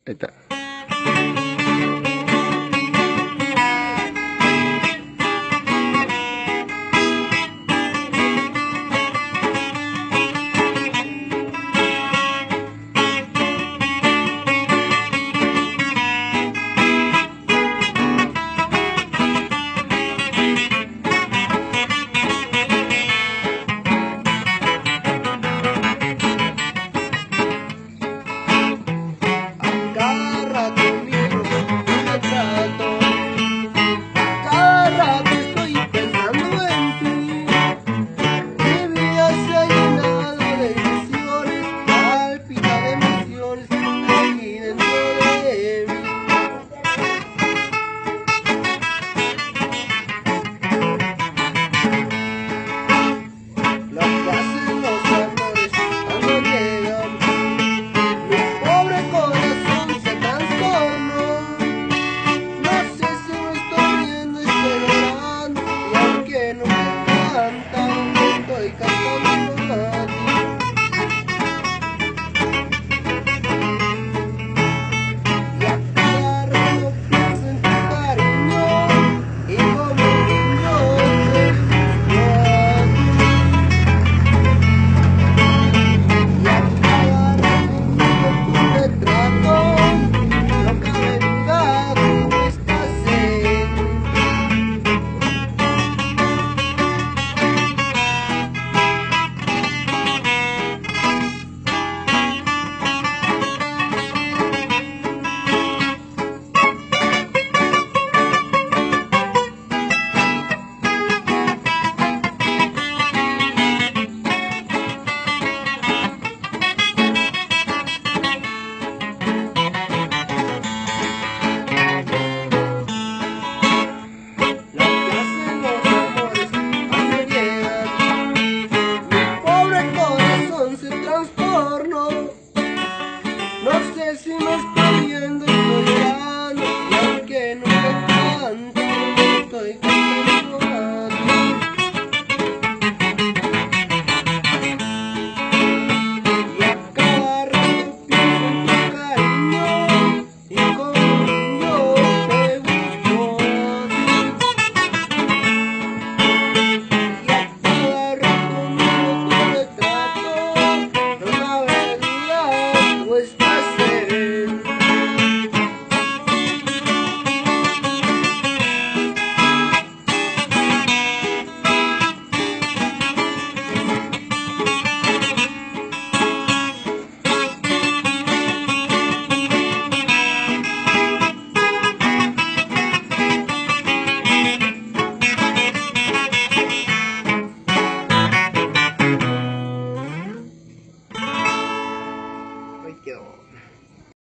Ahí está. No sé si me estoy viendo y estoy llorando, y aunque no me canto, estoy cantando a ti. Y a cada rato pienso en tu cariño y como yo te busco a ti. Y a cada rato miro tu retrato, no cabe duda, tú estás en. Ahí quedó.